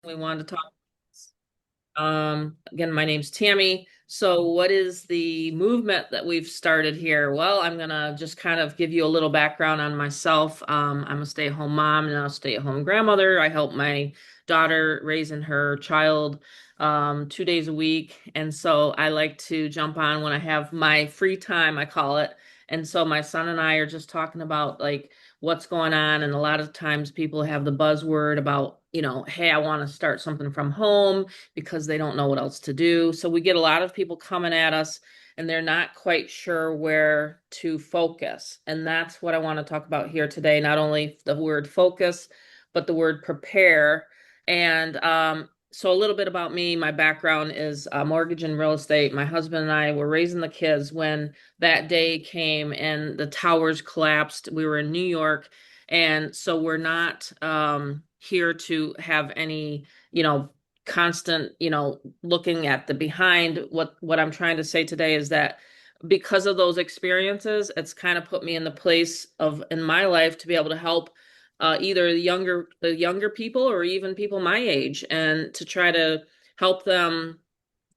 We wanted to talk. Again, my name's Tammy. So, what is the movement that we've started here? Well, I'm gonna just kind of give you a little background on myself. I'm a stay-at-home mom and a stay-at-home grandmother. I help my daughter raising her child 2 days a week, and so I like to jump on when I have my free time, I call it. And so my son and I are just talking about like what's going on, and a lot of times people have the buzzword about, hey, I want to start something from home because they don't know what else to do. So we get a lot of people coming at us and they're not quite sure where to focus. And that's what I want to talk about here today. Not only the word focus, but the word prepare. And so a little bit about me. My background is mortgage and real estate. My husband and I were raising the kids when that day came and the towers collapsed. We were in New York. And so we're not here to have any, constant, looking at the behind. What I'm trying to say today is that because of those experiences, it's kind of put me in the place of in my life to be able to help either the younger people or even people my age, and to try to help them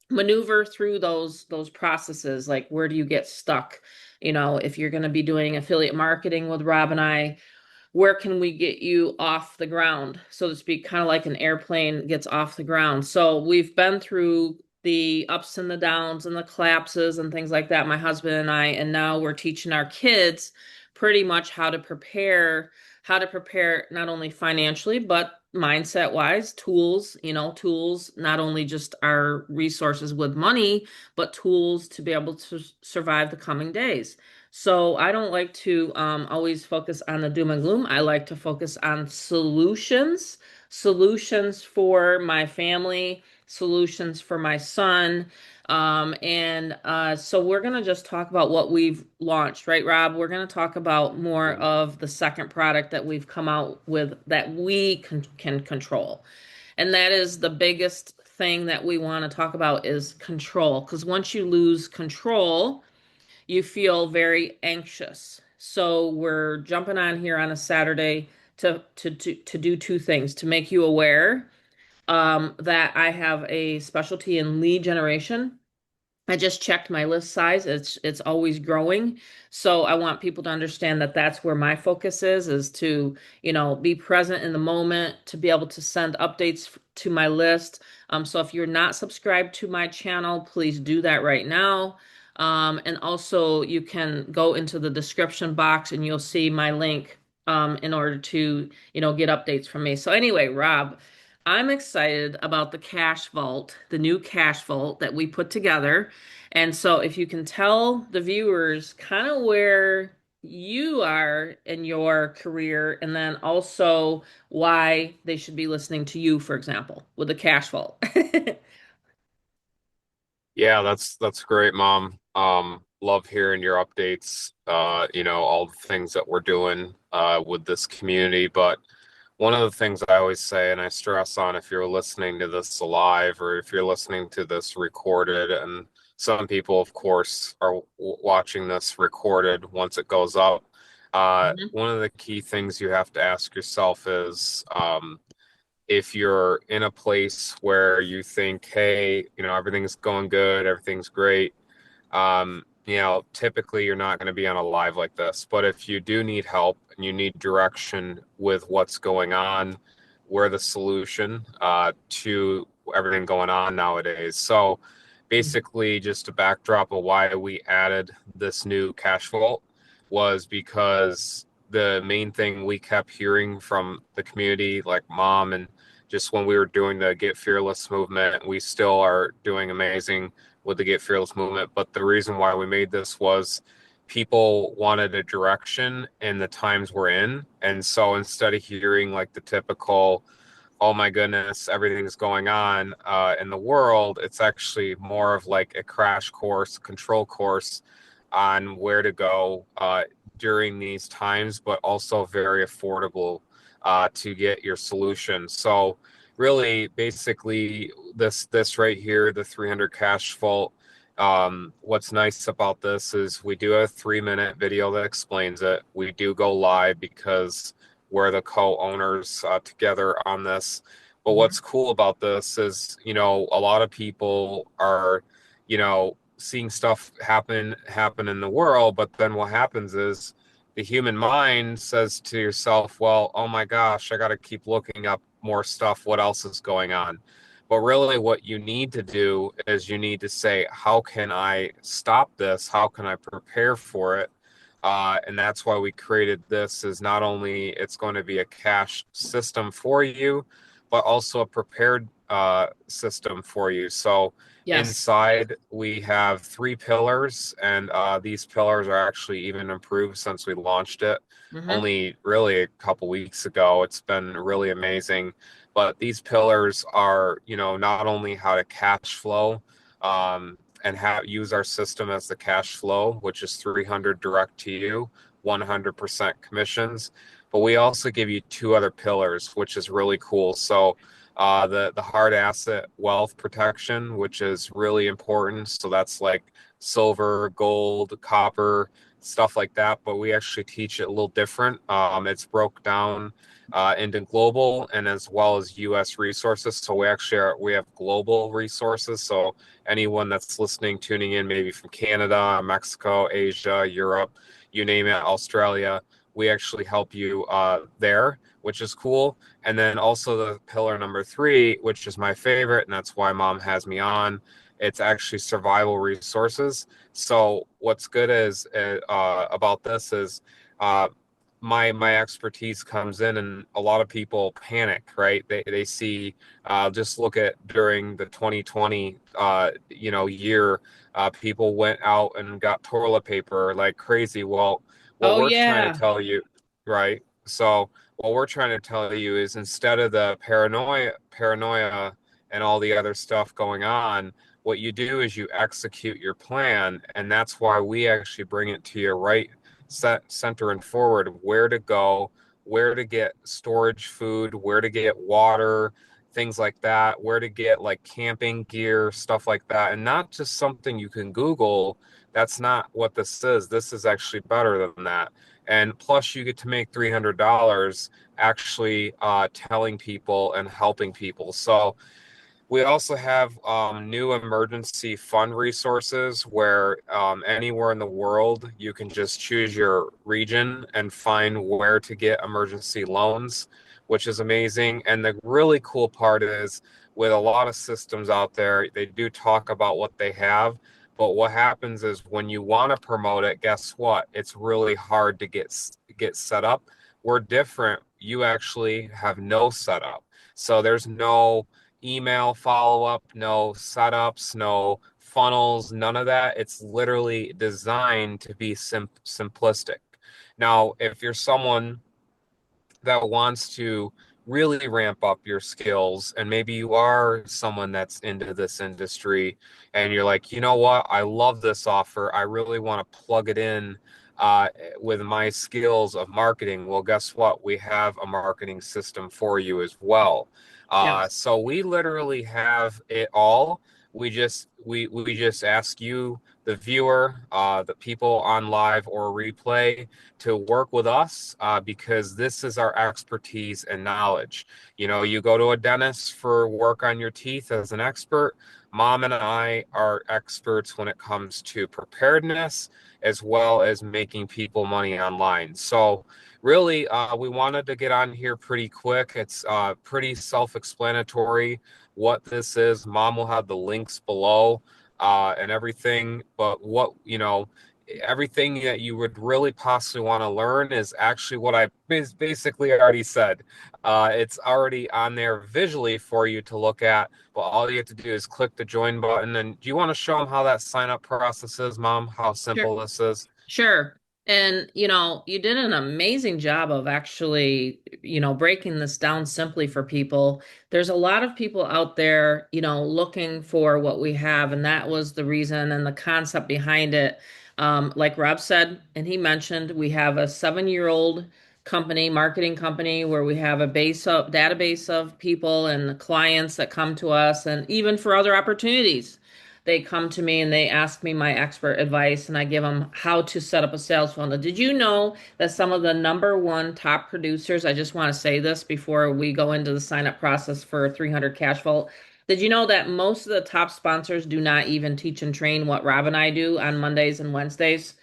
maneuver through those processes. Like, where do you get stuck? If you're going to be doing affiliate marketing with Rob and I, where can we get you off the ground, so to speak, kind of like an airplane gets off the ground. So we've been through the ups and the downs and the collapses and things like that, my husband and I, and now we're teaching our kids pretty much how to prepare not only financially, but mindset wise, tools, not only just our resources with money, but tools to be able to survive the coming days. So I don't like to always focus on the doom and gloom. I like to focus on solutions for my family, solutions for my son. And so we're going to just talk about what we've launched, right, Rob? We're going to talk about more of the second product that we've come out with that we can control. And that is the biggest thing that we want to talk about is control. Because once you lose control, you feel very anxious. So we're jumping on here on a Saturday to do two things: to make you aware that I have a specialty in lead generation. I just checked my list size. It's always growing. So I want people to understand that that's where my focus is to, be present in the moment, to be able to send updates to my list. So if you're not subscribed to my channel, please do that right now. And also you can go into the description box and you'll see my link in order to, get updates from me. So anyway, Rob, I'm excited about the Cash Vault, the new Cash Vault that we put together. And so, if you can tell the viewers kind of where you are in your career, and then also why they should be listening to you, for example, with the Cash Vault. Yeah, that's great, Mom. Love hearing your updates, all the things that we're doing with this community. But one of the things I always say, and I stress on if you're listening to this live or if you're listening to this recorded, and some people, of course, are watching this recorded once it goes up. Mhm. One of the key things you have to ask yourself is, if you're in a place where you think, hey, everything's going good, everything's great, typically you're not going to be on a live like this. But if you do need help and you need direction with what's going on, we're the solution to everything going on nowadays. So basically, just a backdrop of why we added this new cash vault was because the main thing we kept hearing from the community, like Mom, and just when we were doing the Get Fearless movement, we still are doing amazing with the Get Fearless movement. But the reason why we made this was people wanted a direction in the times we're in. And so instead of hearing like the typical, oh my goodness, everything's going on in the world, it's actually more of like a crash course, control course on where to go during these times, but also very affordable to get your solution. So really, basically, this right here, the 300 cash vault. What's nice about this is we do a 3-minute video that explains it. We do go live because we're the co-owners together on this. But what's cool about this is, a lot of people are, seeing stuff happen in the world, but then what happens is the human mind says to yourself, well, oh my gosh, I got to keep looking up more stuff. What else is going on? But really, what you need to do is you need to say, how can I stop this? How can I prepare for it? And that's why we created this. Is not only it's going to be a cash system for you, but also a prepared system for you. So Yes. inside we have three pillars, and these pillars are actually even improved since we launched it Hmm. only really a couple weeks ago. It's been really amazing. But these pillars are, not only how to cash flow, and use our system as the cash flow, which is 300 direct to you, 100% commissions. But we also give you two other pillars, which is really cool. So the hard asset wealth protection, which is really important. So that's like silver, gold, copper, stuff like that. But we actually teach it a little different. It's broke down into global and as well as U.S. resources. So we have global resources. So anyone that's listening, tuning in, maybe from Canada, Mexico, Asia, Europe, you name it, Australia, we actually help you there, which is cool. And then also the pillar number three, which is my favorite, and that's why mom has me on. It's actually survival resources. So what's good is about this is uh, my expertise comes in, and a lot of people panic, right? They see just look at during the 2020 year, people went out and got toilet paper like crazy. Well, what Oh we're trying to yeah. tell you, right? So what we're trying to tell you is instead of the paranoia and all the other stuff going on, what you do is you execute your plan, and that's why we actually bring it to you right center and forward of where to go, where to get storage food, where to get water, things like that, where to get like camping gear, stuff like that, and not just something you can Google. That's not what this is. This is actually better than that. And plus, you get to make $300 actually telling people and helping people. So we also have new emergency fund resources where anywhere in the world you can just choose your region and find where to get emergency loans, which is amazing. And the really cool part is with a lot of systems out there, they do talk about what they have. But what happens is when you want to promote it, guess what? It's really hard to get set up. We're different. You actually have no setup. So there's no email follow up, no setups, no funnels, none of that. It's literally designed to be simplistic. Now, if you're someone that wants to really ramp up your skills, and maybe you are someone that's into this industry and you're like, you know what, I love this offer, I really want to plug it in with my skills of marketing. Well, guess what, we have a marketing system for you as well. Yes. So we literally have it all. We just ask you, the viewer, the people on live or replay, to work with us because this is our expertise and knowledge. You go to a dentist for work on your teeth as an expert. Mom and I are experts when it comes to preparedness as well as making people money online. So, really, we wanted to get on here pretty quick. It's pretty self explanatory what this is. Mom will have the links below and everything. But everything that you would really possibly want to learn is actually what I basically already said. It's already on there visually for you to look at, but all you have to do is click the join button. And do you want to show them how that sign up process is, Mom? How Sure. simple this is? Sure. And, you did an amazing job of actually, breaking this down simply for people. There's a lot of people out there, looking for what we have, and that was the reason and the concept behind it. Like Rob said, and he mentioned, we have a 7-year-old company, marketing company, where we have a database of people and clients that come to us, and even for other opportunities. they come to me and they ask me my expert advice, and I give them how to set up a sales funnel. Did you know that some of the number one top producers, I just want to say this before we go into the sign up process for 300 Cash Vault. Did you know that most of the top sponsors do not even teach and train what Rob and I do on Mondays and Wednesdays?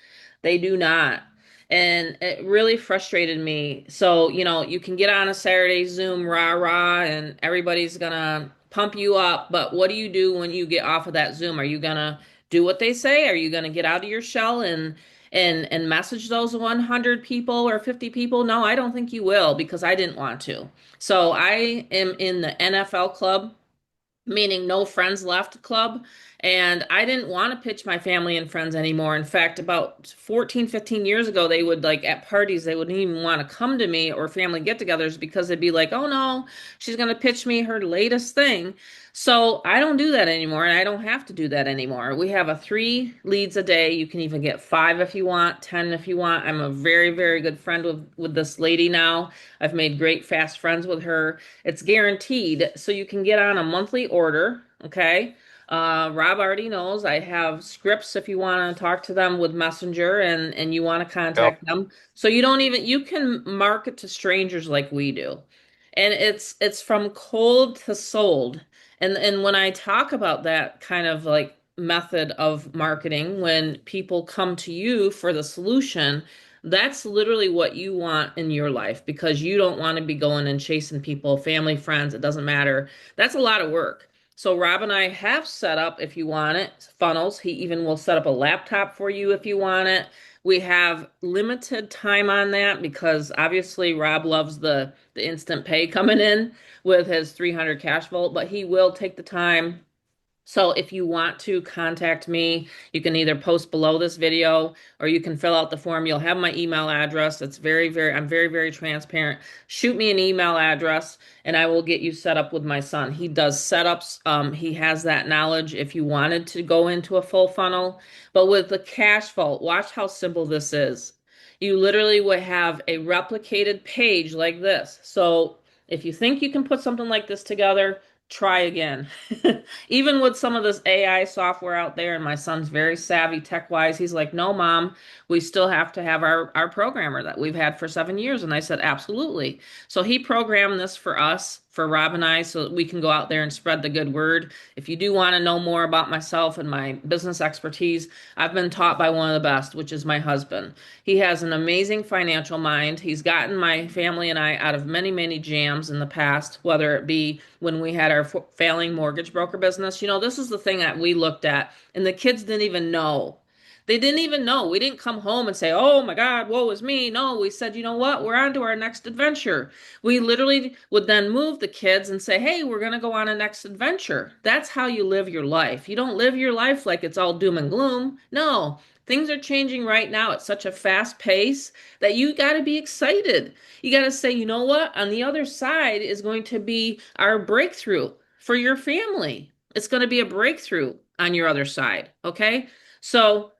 They do not. And it really frustrated me. So, you can get on a Saturday Zoom rah rah and everybody's gonna pump you up, but what do you do when you get off of that Zoom? Are you gonna do what they say? Are you gonna get out of your shell and message those 100 people or 50 people? No, I don't think you will because I didn't want to. So I am in the NFL club, meaning no friends left club. And I didn't want to pitch my family and friends anymore. In fact, about 14, 15 years ago, they would like at parties, they wouldn't even want to come to me or family get togethers because they'd be like, oh no, she's going to pitch me her latest thing. So I don't do that anymore, and I don't have to do that anymore. We have a 3 leads a day. You can even get 5 if you want, 10 if you want. I'm a very, very good friend with this lady now. I've made great fast friends with her. It's guaranteed. So you can get on a monthly order. Okay. Rob already knows I have scripts if you want to talk to them with Messenger and you want to Yep. contact them. So you can market to strangers like we do. And it's from cold to sold. And when I talk about that kind of like method of marketing, when people come to you for the solution, that's literally what you want in your life because you don't want to be going and chasing people, family, friends, it doesn't matter. That's a lot of work. So Rob and I have set up, if you want it, funnels. He even will set up a laptop for you if you want it. We have limited time on that because obviously Rob loves the instant pay coming in with his 300 Cash Vault, but he will take the time. So if you want to contact me, you can either post below this video or you can fill out the form. You'll have my email address. I'm very, very transparent. Shoot me an email address and I will get you set up with my son. He does setups. He has that knowledge if you wanted to go into a full funnel. But with the Cash Vault, watch how simple this is. You literally would have a replicated page like this. So if you think you can put something like this together, try again. Even with some of this AI software out there, and my son's very savvy tech wise, he's like, no, mom, we still have to have our programmer that we've had for 7 years. And I said, absolutely. So he programmed this for us, for Rob and I, so that we can go out there and spread the good word. If you do want to know more about myself and my business expertise, I've been taught by one of the best, which is my husband. He has an amazing financial mind. He's gotten my family and I out of many, many jams in the past, whether it be when we had our failing mortgage broker business. This is the thing that we looked at, and the kids didn't even know. They didn't even know. We didn't come home and say, oh my God, woe is me. No, we said, you know what? We're on to our next adventure. We literally would then move the kids and say, hey, we're going to go on a next adventure. That's how you live your life. You don't live your life like it's all doom and gloom. No, things are changing right now at such a fast pace that you got to be excited. You got to say, you know what? On the other side is going to be our breakthrough for your family. It's going to be a breakthrough on your other side. Okay. So,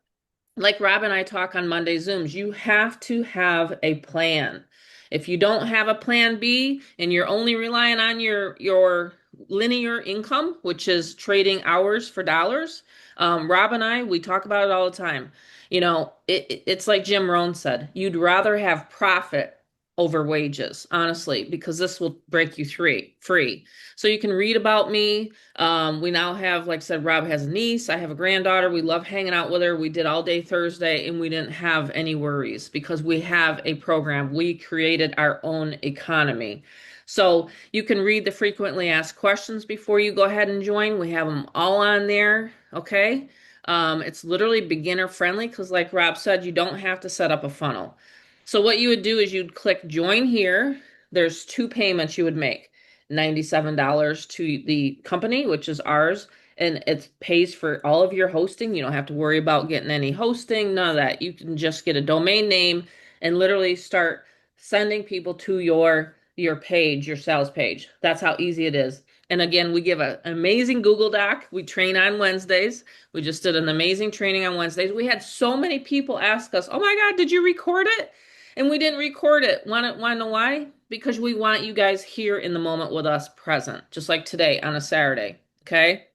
like Rob and I talk on Monday Zooms, you have to have a plan. If you don't have a plan B and you're only relying on your linear income, which is trading hours for dollars, Rob and I, we talk about it all the time. It's like Jim Rohn said, you'd rather have profit over wages, honestly, because this will break you free. So you can read about me. We now have, like I said, Rob has a niece. I have a granddaughter. We love hanging out with her. We did all day Thursday and we didn't have any worries because we have a program. We created our own economy. So you can read the frequently asked questions before you go ahead and join. We have them all on there. Okay. It's literally beginner friendly because, like Rob said, you don't have to set up a funnel. So what you would do is you'd click join here. There's 2 payments you would make. $97 to the company, which is ours, and it pays for all of your hosting. You don't have to worry about getting any hosting, none of that. You can just get a domain name and literally start sending people to your page, your sales page. That's how easy it is. And again, we give an amazing Google Doc. We train on Wednesdays. We just did an amazing training on Wednesdays. We had so many people ask us, "Oh my God, did you record it?" And we didn't record it. Want to know why? Because we want you guys here in the moment with us present, just like today on a Saturday. Okay?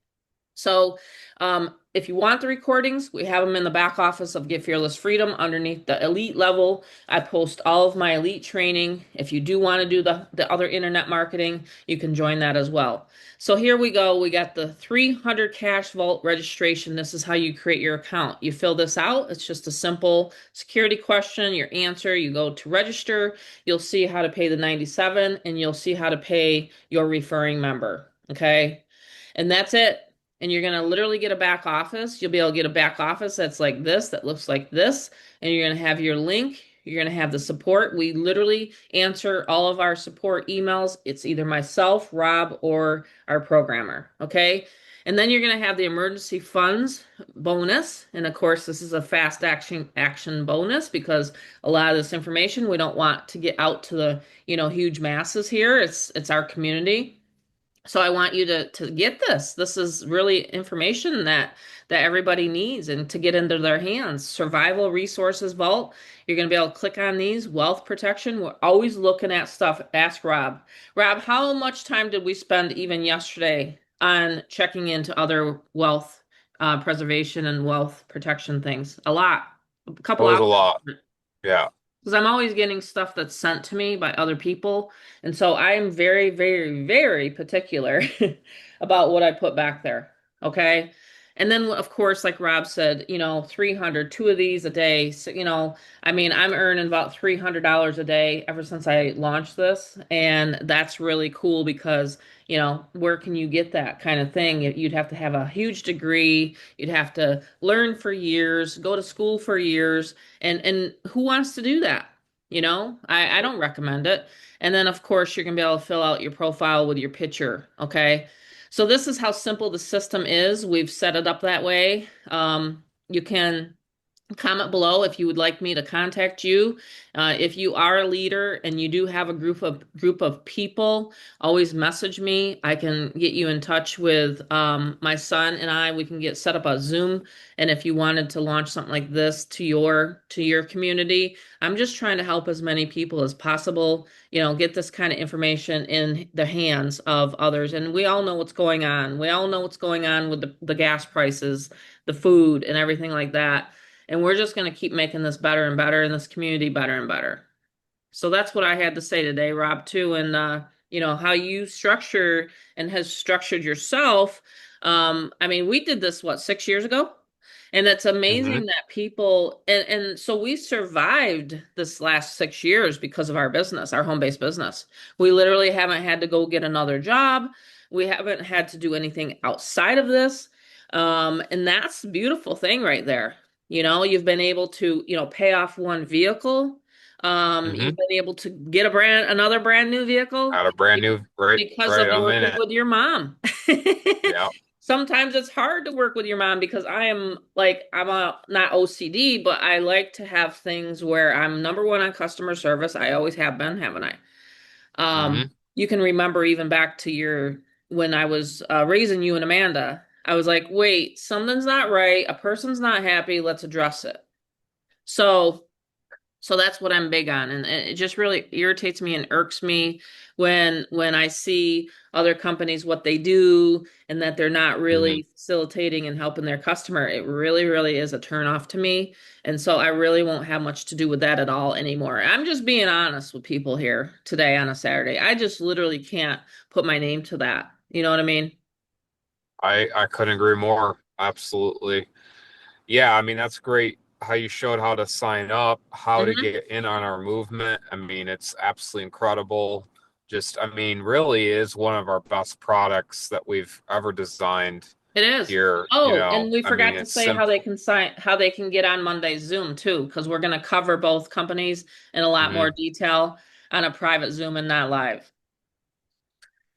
So, if you want the recordings, we have them in the back office of Get Fearless Freedom underneath the elite level. I post all of my elite training. If you do want to do the other internet marketing, you can join that as well. So here we go. We got the 300 Cash Vault registration. This is how you create your account. You fill this out. It's just a simple security question, your answer. You go to register. You'll see how to pay the 97 and you'll see how to pay your referring member. Okay. And that's it. And you're going to literally get a back office. You'll be able to get a back office that's like this, that looks like this. And you're going to have your link. You're going to have the support. We literally answer all of our support emails. It's either myself, Rob, or our programmer. Okay. And then you're going to have the emergency funds bonus. And of course, this is a fast action bonus because a lot of this information we don't want to get out to the, huge masses here. It's our community. So I want you to get this. This is really information that everybody needs and to get into their hands. Survival Resources Vault. You're going to be able to click on these. Wealth protection. We're always looking at stuff. Ask Rob. Rob, how much time did we spend even yesterday on checking into other wealth preservation and wealth protection things? A lot. A It couple was a hours. lot. Yeah. Because I'm always getting stuff that's sent to me by other people. And so I am very, very, very particular about what I put back there. Okay. And then, of course, like Rob said, 300, two of these a day. So, I mean, I'm earning about $300 a day ever since I launched this. And that's really cool because, where can you get that kind of thing? You'd have to have a huge degree. You'd have to learn for years, go to school for years. And who wants to do that? I don't recommend it. And then of course you're gonna be able to fill out your profile with your picture. Okay. So this is how simple the system is. We've set it up that way. You can comment below if you would like me to contact you. If you are a leader and you do have a group of people, always message me. I can get you in touch with my son and I. We can get set up a Zoom. And if you wanted to launch something like this to your community, I'm just trying to help as many people as possible. Get this kind of information in the hands of others. And we all know what's going on. We all know what's going on with the gas prices, the food, and everything like that. And we're just going to keep making this better and better and this community better and better. So that's what I had to say today, Rob, too. And, how you structure and has structured yourself. I mean, we did this, what, 6 years ago? And it's Hmm. amazing that people, and so we survived this last 6 years because of our business, our home-based business. We literally haven't had to go get another job. We haven't had to do anything outside of this. And that's the beautiful thing right there. You've been able to, pay off one vehicle. You've Hmm. been able to get another brand new vehicle Got a brand new, because right of a working minute. with your mom. Yeah. Sometimes it's hard to work with your mom because I'm not OCD, but I like to have things where I'm number one on customer service. I always have been, haven't I? Hmm. You can remember even back to when I was raising you and Amanda. I was like, wait, something's not right. A person's not happy. Let's address it. So so that's what I'm big on, and it just really irritates me and irks me when I see other companies what they do and that they're not Hmm. really facilitating and helping their customer. It really, really is a turn off to me, and so I really won't have much to do with that at all anymore. I'm just being honest with people here today on a Saturday. I just literally can't put my name to that. You know what I mean? I couldn't agree more. Absolutely. Yeah, I mean, that's great how you showed how to sign up, how to Hmm. get in on our movement. I mean, it's absolutely incredible. Just, I mean, really is one of our best products that we've ever designed It is. here. Oh, and we I mean, forgot to it's say how simple. they can get on Monday's Zoom too, because we're going to cover both companies in a lot more Hmm. detail on a private Zoom and not live.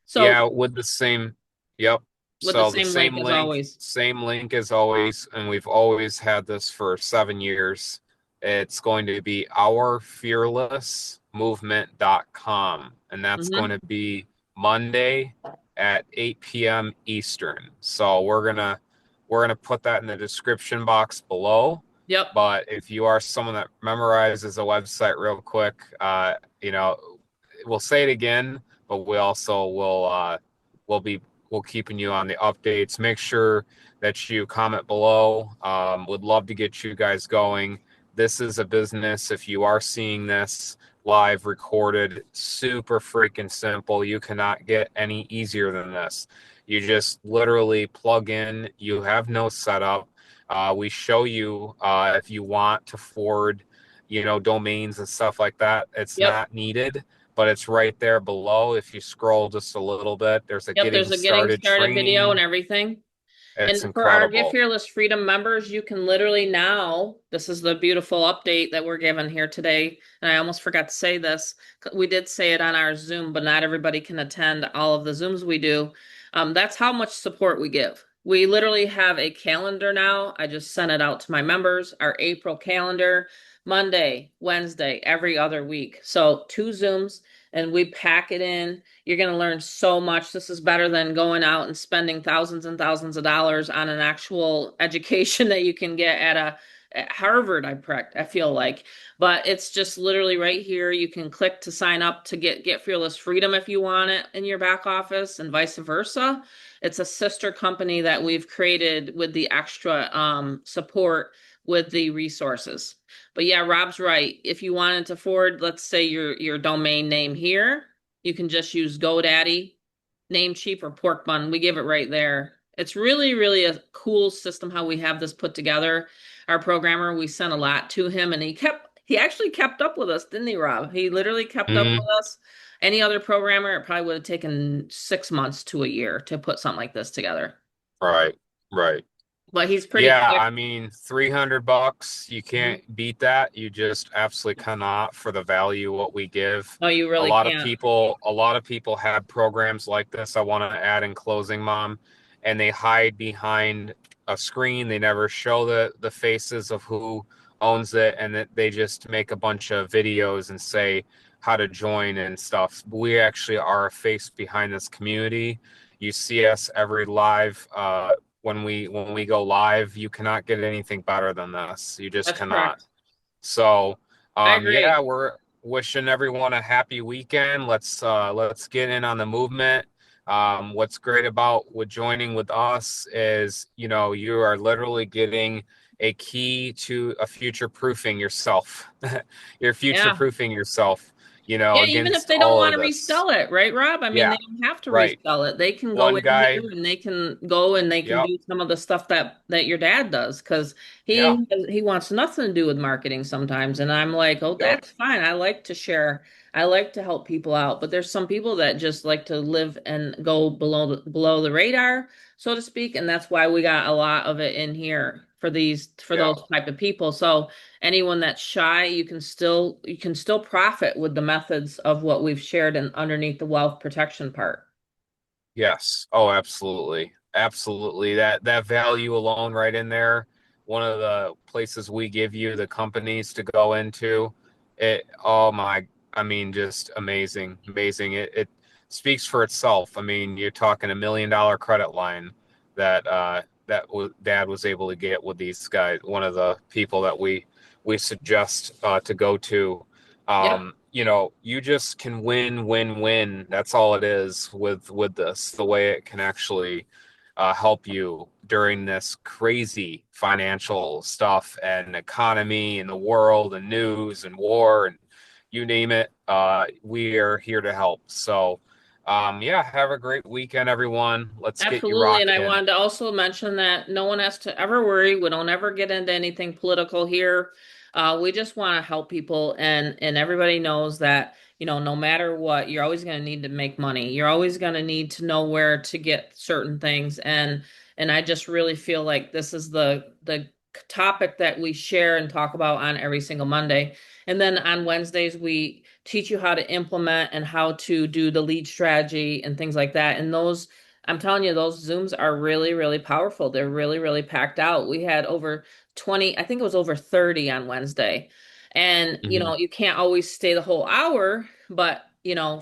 So Yeah, with the same, yep. with the So the same link as always. same link as always, and we've always had this for 7 years. It's going to be ourfearlessmovement.com, and that's going Hmm. to be Monday at 8 p.m. Eastern. So we're gonna put that in the description box below. Yep. But if you are someone that memorizes a website real quick, you know, we'll say it again, but we also will be we'll keeping you on the updates. Make sure that you comment below. Would love to get you guys going. This is a business. If you are seeing this live recorded, super freaking simple. You cannot get any easier than this. You just literally plug in. You have no setup. We show you if you want to forward, domains and stuff like that. It's Yep. not needed, but it's right there below. If you scroll just a little bit, there's a Yep. getting There's a getting started started video and training. everything. And It's for our Get incredible. Fearless Freedom members, you can literally now, this is the beautiful update that we're given here today. And I almost forgot to say this. We did say it on our Zoom, but not everybody can attend all of the Zooms we do. That's how much support we give. We literally have a calendar now. I just sent it out to my members, our April calendar, Monday, Wednesday, every other week. So 2 Zooms and we pack it in. You're going to learn so much. This is better than going out and spending thousands and thousands of dollars on an actual education that you can get at Harvard, I feel like. But it's just literally right here. You can click to sign up to get Fearless Freedom if you want it in your back office and vice versa. It's a sister company that we've created with the extra support with the resources. But yeah, Rob's right. If you wanted to forward, let's say your domain name here, you can just use GoDaddy, Namecheap, or Pork Bun. We give it right there. It's really, really a cool system how we have this put together. Our programmer, we sent a lot to him, and he actually kept up with us, didn't he, Rob? He literally kept up Mhm. with us. Any other programmer, it probably would have taken 6 months to a year to put something like this together. Right, right. But he's pretty Yeah, quick. I mean, $300, you Mhm. can't beat that. You just absolutely cannot for the value what we give. No, you A really lot of can't. people, a lot of people have programs like this. I want to add in closing, Mom, and they hide behind a screen. They never show the faces of who owns it, and that they just make a bunch of videos and say how to join and stuff. We actually are a face behind this community. You see us every live when we go live. You cannot get anything better than this. You just That's cannot. correct. So, I agree. yeah, we're wishing everyone a happy weekend. Let's get in on the movement. What's great about with joining with us is, you are literally getting a key to a future proofing yourself. You're future Yeah. proofing yourself, Yeah, even if against they don't all want of to this. resell it, right, Rob? I mean, Yeah, they don't have to right. resell it. They can go One in guy, here and they can go and they can yep, do some of the stuff that your dad does because yeah, he wants nothing to do with marketing sometimes. And I'm like, oh, yep, that's fine. I like to share. I like to help people out. But there's some people that just like to live and go below the radar, so to speak. And that's why we got a lot of it in here for yeah. those type of people. So anyone that's shy, you can still profit with the methods of what we've shared and underneath the wealth protection part. Yes. Oh, absolutely. Absolutely. That value alone right in there, one of the places we give you the companies to go into. Oh my, I mean, just amazing. Amazing. It speaks for itself. I mean, you're talking $1 million credit line that dad was able to get with these guys, one of the people that we suggest to go to. Yep, You just can win, win, win. That's all it is with this. The way it can actually help you during this crazy financial stuff and economy and the world and news and war and you name it. We are here to help. So, yeah, have a great weekend, everyone. Let's get you absolutely. And I rocking. wanted to also mention that no one has to ever worry. We don't ever get into anything political here. We just want to help people, and everybody knows that, no matter what, you're always going to need to make money. You're always going to need to know where to get certain things, and I just really feel like this is the topic that we share and talk about on every single Monday. And then on Wednesdays, we teach you how to implement and how to do the lead strategy and things like that. And I'm telling you, those Zooms are really, really powerful. They're really, really packed out. We had over 20, I think it was over 30 on Wednesday. And, Mhm. you can't always stay the whole hour, but,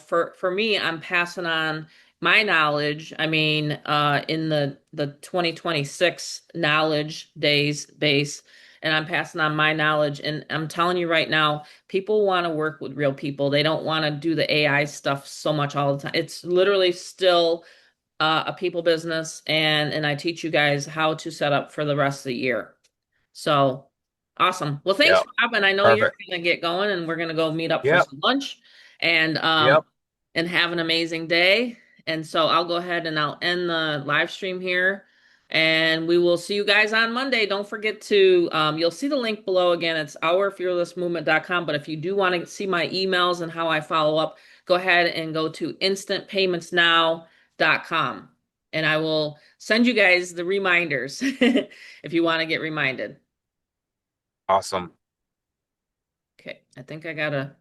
for me, I'm passing on my knowledge. I mean, in the 2026 knowledge days base, and I'm passing on my knowledge. And I'm telling you right now, people want to work with real people. They don't want to do the AI stuff so much all the time. It's literally still a people business, and I teach you guys how to set up for the rest of the year. So awesome. Well, thanks, Yep. Rob. And I know you're Perfect. gonna get going and we're gonna go meet up for Yep. some lunch and Yep. have an amazing day. And so I'll go ahead and I'll end the live stream here. And we will see you guys on Monday. Don't forget to you'll see the link below again. It's ourfearlessmovement.com. But if you do want to see my emails and how I follow up, go ahead and go to instantpaymentsnow.com. And I will send you guys the reminders if you want to get reminded. Awesome. Okay, I think I gotta